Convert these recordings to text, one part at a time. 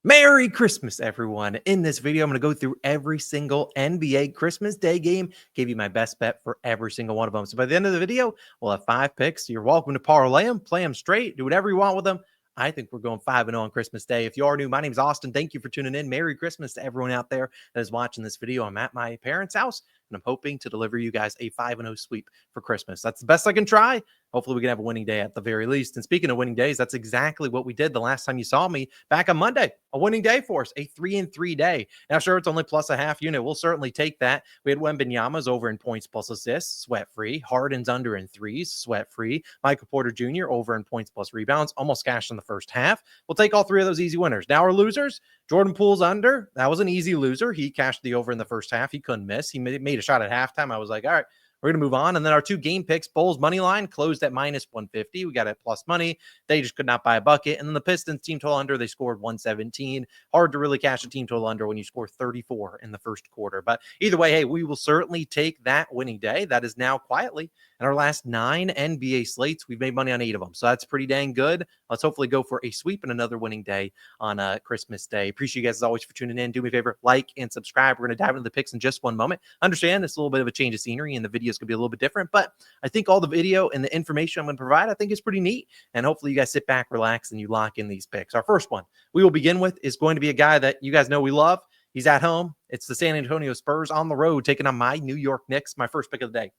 Merry Christmas, everyone. In this video, I'm going to go through every single NBA Christmas Day game, give you my best bet for every single one of them. So by the end of the video, we'll have 5 picks. You're welcome to parlay them, play them straight, do whatever you want with them. I think we're going 5-0 on Christmas Day. If you are new, my name is Austin. Thank you for tuning in. Merry Christmas to everyone out there that is watching this video. I'm at my parents' house, and I'm hoping to deliver you guys a 5-0 sweep for Christmas. That's the best I can try. Hopefully, we can have a winning day at the very least. And speaking of winning days, that's exactly what we did the last time you saw me back on Monday. A winning day for us, a 3-3 day. Now, sure, it's only plus a half unit. We'll certainly take that. We had Wembanyama's over in points plus assists, sweat-free. Harden's under in threes, sweat-free. Michael Porter Jr. over in points plus rebounds, almost cashed in the first half. We'll take all 3 of those easy winners. Now, our losers, Jordan Poole's under. That was an easy loser. He cashed the over in the first half. He couldn't miss. He made a shot at halftime. I was like, all right, we're going to move on. And then our 2 game picks, Bulls money line closed at minus 150. We got it plus money. They just could not buy a bucket. And then the Pistons team total under, they scored 117. Hard to really cash a team total under when you score 34 in the first quarter. But either way, hey, we will certainly take that winning day. That is now quietly in our last 9 NBA slates. We've made money on 8 of them. So that's pretty dang good. Let's hopefully go for a sweep and another winning day on Christmas Day. Appreciate you guys as always for tuning in. Do me a favor, like and subscribe. We're going to dive into the picks in just one moment. Understand it's a little bit of a change of scenery and the video is going to be a little bit different, but I think all the video and the information I'm going to provide, I think is pretty neat. And hopefully you guys sit back, relax, and you lock in these picks. Our first one we will begin with is going to be a guy that you guys know we love. He's at home. It's the San Antonio Spurs on the road taking on my New York Knicks. My first pick of the day.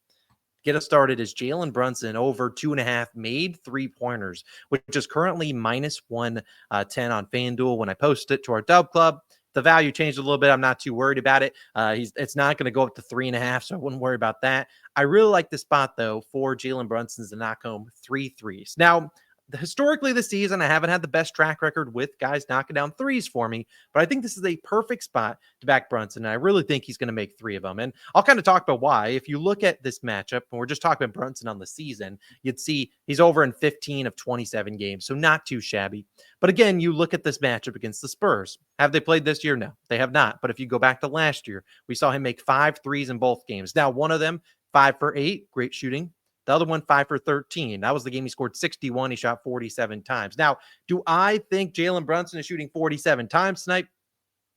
Get us started is Jalen Brunson over 2.5 made 3-pointers, which is currently minus 110 on FanDuel. When I post it to our DubClub, the value changed a little bit. I'm not too worried about it. It's not going to go up to 3.5, so I wouldn't worry about that. I really like the spot, though, for Jalen Brunson to knock home 3 threes. Now, historically this season, I haven't had the best track record with guys knocking down threes for me, but I think this is a perfect spot to back Brunson, and I really think he's going to make 3 of them. And I'll kind of talk about why. If you look at this matchup, and we're just talking about Brunson on the season, you'd see he's over in 15 of 27 games, so not too shabby. But again, you look at this matchup against the Spurs. Have they played this year? No, they have not. But if you go back to last year, we saw him make 5 threes in both games. Now, one of them, 5 for 8, great shooting. The other one, 5 for 13. That was the game he scored 61. He shot 47 times. Now, do I think Jalen Brunson is shooting 47 times tonight?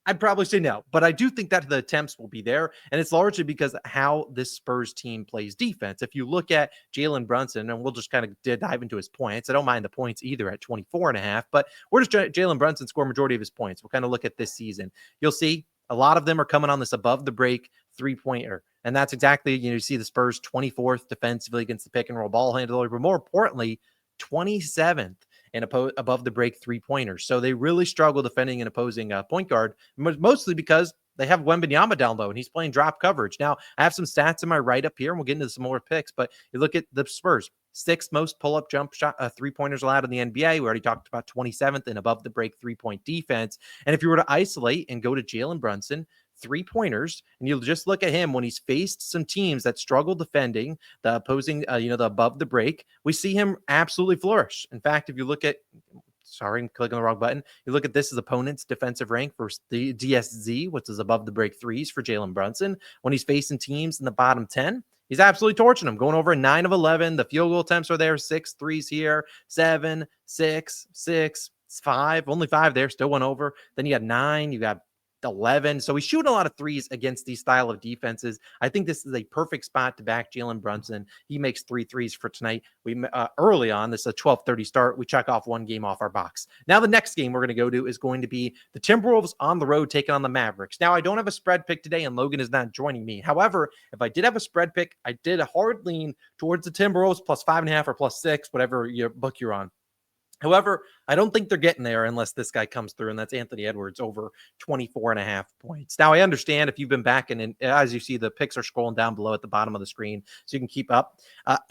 I'd probably say no, but I do think that the attempts will be there, and it's largely because of how this Spurs team plays defense. If you look at Jalen Brunson, and we'll just kind of dive into his points. I don't mind the points either at 24.5, but where does Jalen Brunson score majority of his points? We'll kind of look at this season. You'll see a lot of them are coming on this above the break 3-pointer. And that's exactly, you see the Spurs 24th defensively against the pick and roll ball handler, but more importantly, 27th in above the break 3-pointers. So they really struggle defending an opposing point guard, mostly because they have Wembanyama down low and he's playing drop coverage. Now, I have some stats in my write-up here, and we'll get into some more picks, but you look at the Spurs, 6th most pull-up jump shot 3-pointers allowed in the NBA. We already talked about 27th in above the break 3-point defense. And if you were to isolate and go to Jalen Brunson, 3-pointers, and you'll just look at him when he's faced some teams that struggle defending the opposing, the above the break, we see him absolutely flourish. In fact, if you look at, I'm clicking the wrong button. You look at this as opponent's defensive rank versus the DSZ, which is above the break threes for Jalen Brunson. When he's facing teams in the bottom 10, he's absolutely torching them, going over 9 of 11. The field goal attempts are there, 6 threes here, 7, 6, 6, 5, only 5 there, still went over. Then you got 9, you got 11. So he's shooting a lot of threes against these style of defenses. I think this is a perfect spot to back Jalen Brunson. He makes 3 threes for tonight. We early on, this is a 12:30 start. We check off 1 game off our box. Now the next game we're going to go to is going to be the Timberwolves on the road taking on the Mavericks. Now I don't have a spread pick today, and Logan is not joining me. However, if I did have a spread pick, I did a hard lean towards the Timberwolves plus 5.5 or plus 6, whatever your book you're on. However, I don't think they're getting there unless this guy comes through, and that's Anthony Edwards over 24.5 points. Now, I understand if you've been backing, and as you see, the picks are scrolling down below at the bottom of the screen, so you can keep up.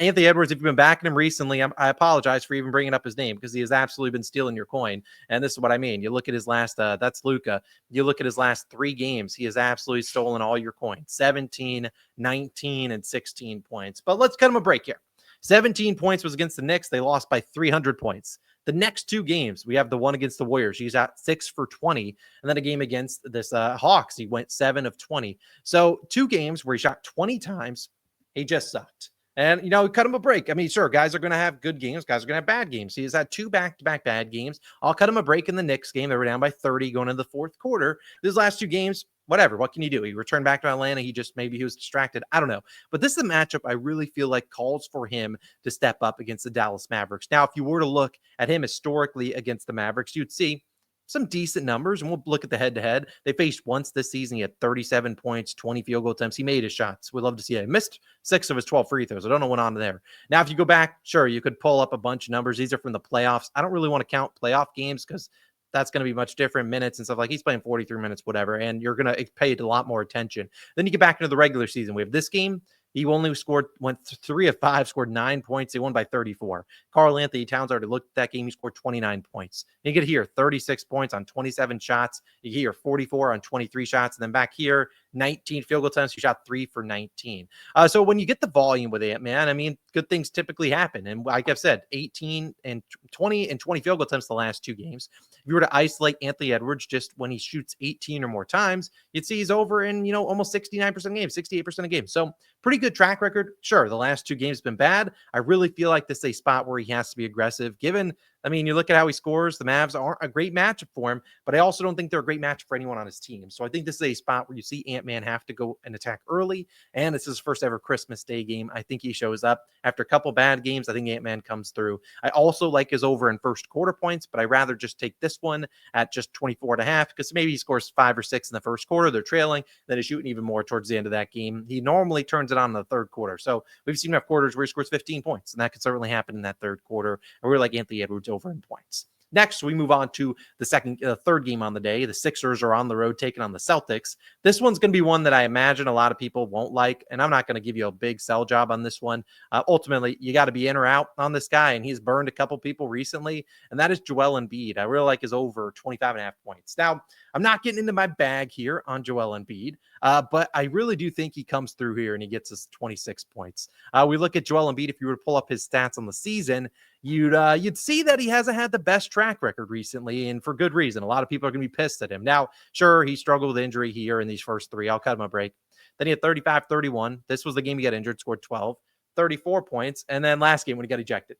Anthony Edwards, if you've been backing him recently, I apologize for even bringing up his name because he has absolutely been stealing your coin, and this is what I mean. You look at his last, that's Luka. You look at his last 3 games, he has absolutely stolen all your coins, 17, 19, and 16 points. But let's cut him a break here. 17 points was against the Knicks. They lost by 300 points. The next 2 games, we have the one against the Warriors. He's at 6 for 20. And then a game against this Hawks, he went 7 of 20. So 2 games where he shot 20 times. He just sucked. And, cut him a break. I mean, sure, guys are going to have good games. Guys are going to have bad games. He has had 2 back-to-back bad games. I'll cut him a break in the Knicks game. They were down by 30 going into the fourth quarter. His last 2 games, whatever. What can you do? He returned back to Atlanta. Maybe he was distracted. I don't know. But this is a matchup I really feel like calls for him to step up against the Dallas Mavericks. Now, if you were to look at him historically against the Mavericks, you'd see some decent numbers, and we'll look at the head-to-head. They faced once this season. He had 37 points, 20 field goal attempts. He made his shots. We'd love to see it. He missed 6 of his 12 free throws. I don't know what on there. Now, if you go back, sure, you could pull up a bunch of numbers. These are from the playoffs. I don't really want to count playoff games because that's going to be much different minutes and stuff. Like, he's playing 43 minutes, whatever, and you're going to pay it a lot more attention. Then you get back into the regular season. We have this game. He only went 3 of 5, scored 9 points. They won by 34. Karl Anthony Towns already looked at that game. He scored 29 points. You get here 36 points on 27 shots. You get here 44 on 23 shots. And then back here, 19 field goal attempts. He shot 3 for 19. So when you get the volume with it, man, I mean, good things typically happen. And like I've said, 18 and 20 and 20 field goal attempts the last 2 games. If you were to isolate Anthony Edwards just when he shoots 18 or more times, you'd see he's over in, almost 69% of games, 68% of games. So pretty good track record. Sure, the last 2 games have been bad. I really feel like this is a spot where he has to be aggressive, given, I mean, you look at how he scores. The Mavs aren't a great matchup for him, but I also don't think they're a great match for anyone on his team. So I think this is a spot where you see Ant-Man have to go and attack early, and it's his first ever Christmas Day game. I think he shows up. After a couple bad games, I think Ant-Man comes through. I also like his over in first quarter points, but I'd rather just take this one at just 24.5 because maybe he scores 5 or 6 in the first quarter. They're trailing, then he's shooting even more towards the end of that game. He normally turns it on in the third quarter. So we've seen enough quarters where he scores 15 points, and that could certainly happen in that third quarter. I really like Anthony Edwards over in points. Next, we move on to the third game on the day. The Sixers are on the road taking on the Celtics. This one's going to be one that I imagine a lot of people won't like, and I'm not going to give you a big sell job on this one. Ultimately, you got to be in or out on this guy, and he's burned a couple people recently, and that is Joel Embiid. I really like his over 25.5 points. Now, I'm not getting into my bag here on Joel Embiid, but I really do think he comes through here and he gets us 26 points. We look at Joel Embiid. If you were to pull up his stats on the season, you'd see that he hasn't had the best track record recently, and for good reason. A lot of people are going to be pissed at him. Now, sure, he struggled with injury here in these first 3. I'll cut him a break. Then he had 35, 31. This was the game he got injured, scored 12, 34 points. And then last game when he got ejected.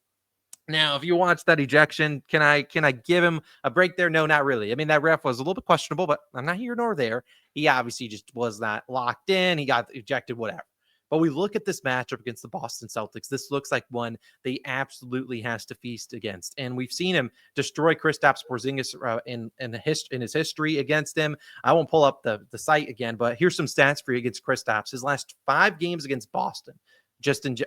Now, if you watch that ejection, can I give him a break there? No, not really. I mean, that ref was a little bit questionable, but I'm not here nor there. He obviously just was not locked in. He got ejected, whatever. But we look at this matchup against the Boston Celtics. This looks like one they absolutely has to feast against. And we've seen him destroy Kristaps Porzingis in his history against him. I won't pull up the site again, but here's some stats for you against Kristaps. His last 5 games against Boston,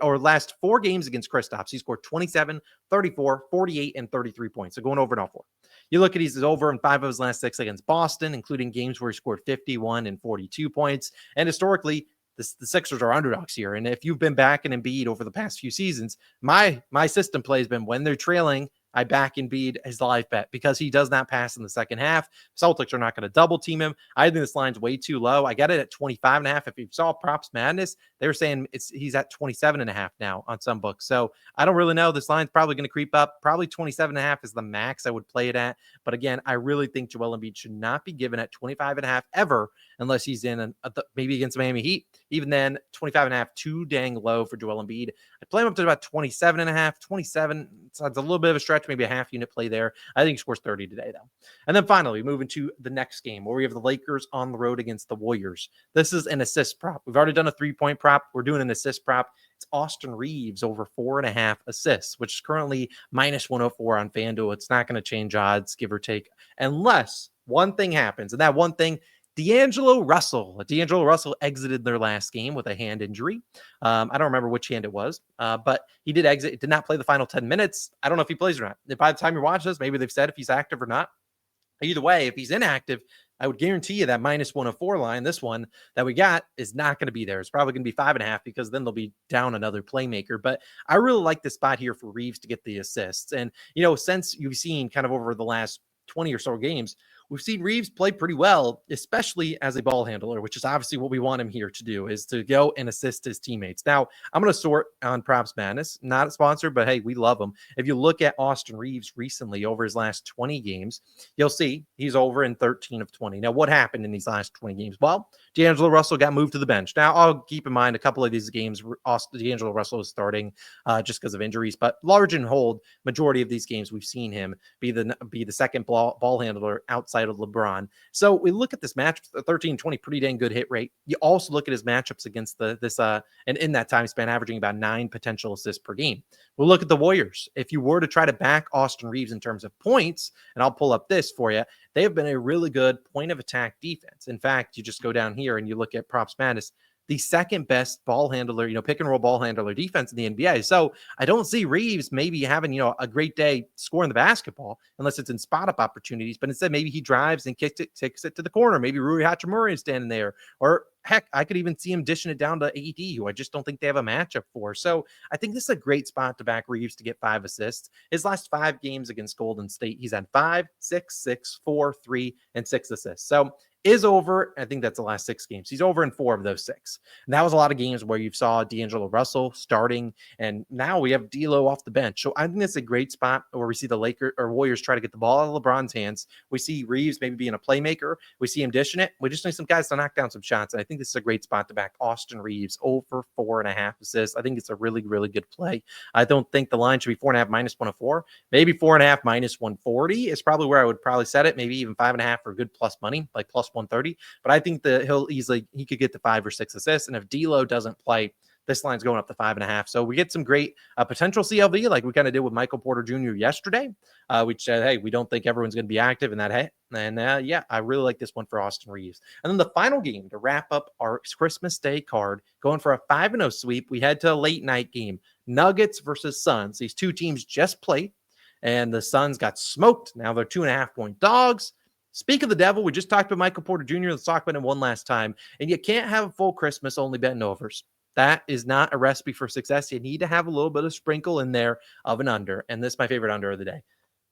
last 4 games against Kristaps, he scored 27, 34, 48, and 33 points. So going over and all 4. You look at he's over in 5 of his last 6 against Boston, including games where he scored 51 and 42 points. And historically, the Sixers are underdogs here. And if you've been backing Embiid over the past few seasons, my system play has been when they're trailing, I back Embiid as the live bet because he does not pass in the second half. Celtics are not going to double team him. I think this line's way too low. I got it at 25.5. If you saw Props Madness, they were saying he's at 27.5 now on some books. So I don't really know. This line's probably going to creep up. Probably 27.5 is the max I would play it at. But again, I really think Joel Embiid should not be given at 25.5 ever unless he's in maybe against Miami Heat. Even then, 25.5, too dang low for Joel Embiid. I play him up to about 27.5, 27. So it's a little bit of a stretch, maybe a half unit play there. I think he scores 30 today, though. And then finally, moving to the next game where we have the Lakers on the road against the Warriors. This is an assist prop. We've already done a 3-point prop. We're doing an assist prop. It's Austin Reeves over 4.5 assists, which is currently minus 104 on FanDuel. It's not going to change odds, give or take, unless one thing happens. And that one thing, D'Angelo Russell exited their last game with a hand injury. I don't remember which hand it was, but he did exit. Did not play the final 10 minutes. I don't know if he plays or not. By the time you're watching this, maybe they've said if he's active or not. Either way, if he's inactive, I would guarantee you that minus 104 line, this one that we got, is not going to be there. It's probably going to be 5.5 because then they'll be down another playmaker. But I really like this spot here for Reeves to get the assists. And, since you've seen kind of over the last 20 or so games, we've seen Reeves play pretty well, especially as a ball handler, which is obviously what we want him here to do, is to go and assist his teammates. Now, I'm going to sort on Props Madness, not a sponsor, but hey, we love him. If you look at Austin Reeves recently over his last 20 games, you'll see he's over in 13 of 20. Now, what happened in these last 20 games? Well, D'Angelo Russell got moved to the bench. Now, I'll keep in mind a couple of these games, D'Angelo Russell is starting just because of injuries, but large and hold, majority of these games we've seen him be the second ball handler outside of LeBron. So we look at this match, 13-20, pretty dang good hit rate. You also look at his matchups against and in that time span, averaging about 9 potential assists per game. We'll look at the Warriors. If you were to try to back Austin Reeves in terms of points, and I'll pull up this for you, they have been a really good point of attack defense. In fact, you just go down here and you look at Props Madness, the second best ball handler, pick and roll ball handler defense in the NBA. So I don't see Reeves maybe having, a great day scoring the basketball unless it's in spot up opportunities, but instead maybe he drives and kicks it to the corner. Maybe Rui Hachimura is standing there, or heck, I could even see him dishing it down to AD, who I just don't think they have a matchup for. So I think this is a great spot to back Reeves to get 5 assists. His last 5 games against Golden State, he's had 5, 6, 6, 4, 3, and 6 assists. So is over. I think that's the last 6 games. He's over in 4 of those 6. And that was a lot of games where you saw D'Angelo Russell starting, and now we have D'Lo off the bench. So I think that's a great spot where we see the Lakers or Warriors try to get the ball out of LeBron's hands. We see Reeves maybe being a playmaker. We see him dishing it. We just need some guys to knock down some shots. And I think this is a great spot to back Austin Reeves over 4.5 assists. I think it's a really, really good play. I don't think the line should be 4.5 minus 104. Maybe 4.5 minus 140 is probably where I would probably set it. Maybe even 5.5 for good plus money, like plus 130. But I think that he could get to 5 or 6 assists. And if D'Lo doesn't play, this line's going up to 5.5. So we get some great potential CLV, like we kind of did with Michael Porter Jr. yesterday, which said, hey, we don't think everyone's going to be active in that hit. And yeah, I really like this one for Austin Reeves. And then the final game to wrap up our Christmas Day card, going for a 5-0 sweep. We head to a late night game, Nuggets versus Suns. These two teams just played, and the Suns got smoked. Now they're 2.5-point dogs. Speak of the devil, we just talked about Michael Porter Jr. Let's talk about him one last time. And you can't have a full Christmas only betting overs. That is not a recipe for success. You need to have a little bit of sprinkle in there of an under. And this is my favorite under of the day.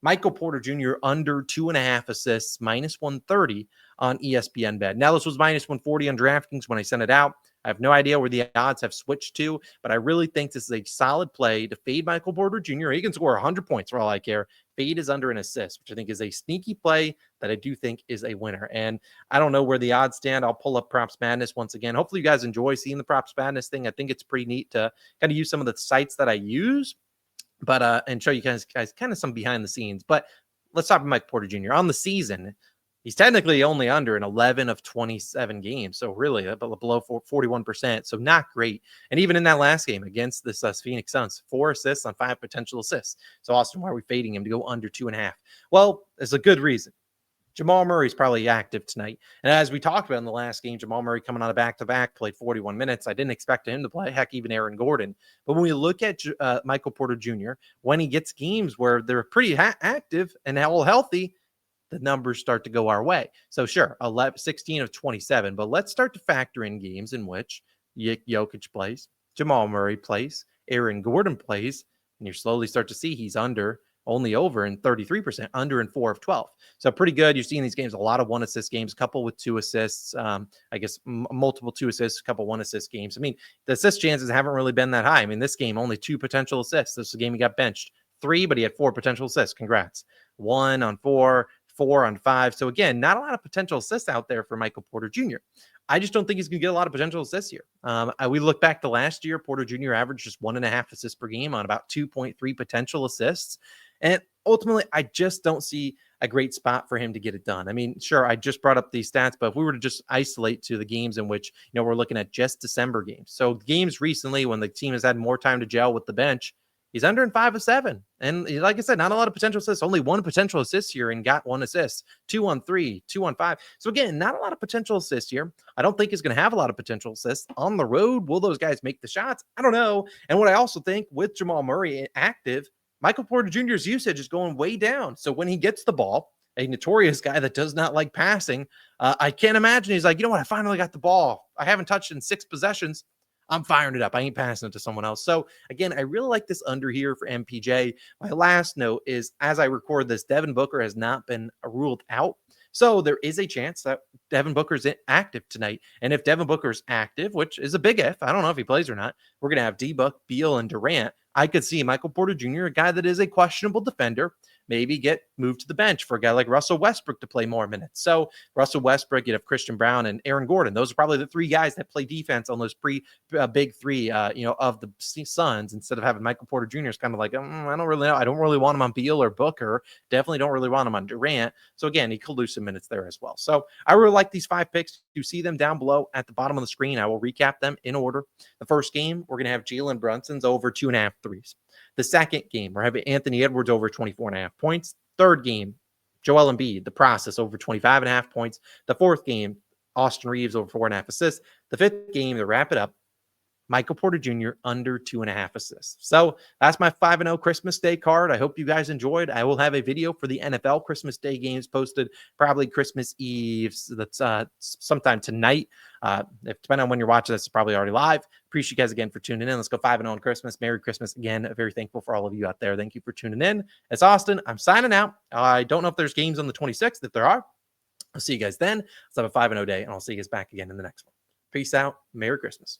Michael Porter Jr. under 2.5 assists, minus 130 on ESPN Bet. Now, this was minus 140 on DraftKings when I sent it out. I have no idea where the odds have switched to, but I really think this is a solid play to fade Michael Porter Jr. He can score 100 points for all I care. Fade is under an assist, which I think is a sneaky play that I do think is a winner. And I don't know where the odds stand. I'll pull up Props Madness once again. Hopefully you guys enjoy seeing the Props Madness thing. I think it's pretty neat to kind of use some of the sites that I use, but and show you guys kind of some behind the scenes. But let's talk about Mike Porter Jr. On the season, he's technically only under in 11 of 27 games. So really below 41%. So not great. And even in that last game against this Phoenix Suns, 4 assists on 5 potential assists. So Austin, why are we fading him to go under 2.5? Well, there's a good reason. Jamal Murray's probably active tonight. And as we talked about in the last game, Jamal Murray coming on a back-to-back, played 41 minutes. I didn't expect him to play, heck, even Aaron Gordon. But when we look at Michael Porter Jr., when he gets games where they're pretty active and all healthy, the numbers start to go our way. So sure, 16 of 27, but let's start to factor in games in which Jokic plays, Jamal Murray plays, Aaron Gordon plays, and you slowly start to see he's only over in 33%, under in 4 of 12. So pretty good. You're seeing these games, a lot of 1 assist games, a couple with 2 assists, I guess multiple 2 assists, a couple 1 assist games. I mean, the assist chances haven't really been that high. I mean, this game, only 2 potential assists. This is a game he got benched. 3, but he had 4 potential assists. Congrats. 1 on 4, 4 on 5. So again, not a lot of potential assists out there for Michael Porter Jr. I just don't think he's going to get a lot of potential assists here. We look back to last year, Porter Jr. averaged just 1.5 assists per game on about 2.3 potential assists. And ultimately, I just don't see a great spot for him to get it done. I mean, sure, I just brought up these stats, but if we were to just isolate to the games in which, we're looking at just December games. So games recently when the team has had more time to gel with the bench, he's under in 5 of 7. And like I said, not a lot of potential assists, only 1 potential assist here and got 1 assist, 2 on 3, 2 on 5. So again, not a lot of potential assists here. I don't think he's going to have a lot of potential assists on the road. Will those guys make the shots? I don't know. And what I also think with Jamal Murray active, Michael Porter Jr.'s usage is going way down. So when he gets the ball, a notorious guy that does not like passing, I can't imagine he's like, you know what? I finally got the ball. I haven't touched in 6 possessions. I'm firing it up. I ain't passing it to someone else. So again, I really like this under here for MPJ. My last note is, as I record this, Devin Booker has not been ruled out. So there is a chance that Devin Booker's active tonight. And if Devin Booker's active, which is a big if, I don't know if he plays or not, we're going to have D-Book, Beal, and Durant. I could see Michael Porter Jr., a guy that is a questionable defender, maybe get moved to the bench for a guy like Russell Westbrook to play more minutes. So Russell Westbrook, you'd have Christian Brown and Aaron Gordon. Those are probably the three guys that play defense on those big three, of the Suns, instead of having Michael Porter Jr. is kind of like, I don't really know. I don't really want him on Beal or Booker. Definitely don't really want him on Durant. So again, he could lose some minutes there as well. So I really like these 5 picks. You see them down below at the bottom of the screen. I will recap them in order. The first game, we're going to have Jalen Brunson's over 2.5 threes. The second game, we're having Anthony Edwards over 24.5 points. Third game, Joel Embiid, the process, over 25.5 points. The fourth game, Austin Reeves over 4.5 assists. The fifth game, to wrap it up, Michael Porter Jr. under 2.5 assists. So that's my 5-0 Christmas Day card. I hope you guys enjoyed. I will have a video for the NFL Christmas Day games posted probably Christmas Eve. That's sometime tonight. Depending on when you're watching this, it's probably already live. Appreciate you guys again for tuning in. Let's go 5-0 on Christmas. Merry Christmas again. Very thankful for all of you out there. Thank you for tuning in. It's Austin. I'm signing out. I don't know if there's games on the 26th. If there are, I'll see you guys then. Let's have a 5-0 day, and I'll see you guys back again in the next one. Peace out. Merry Christmas.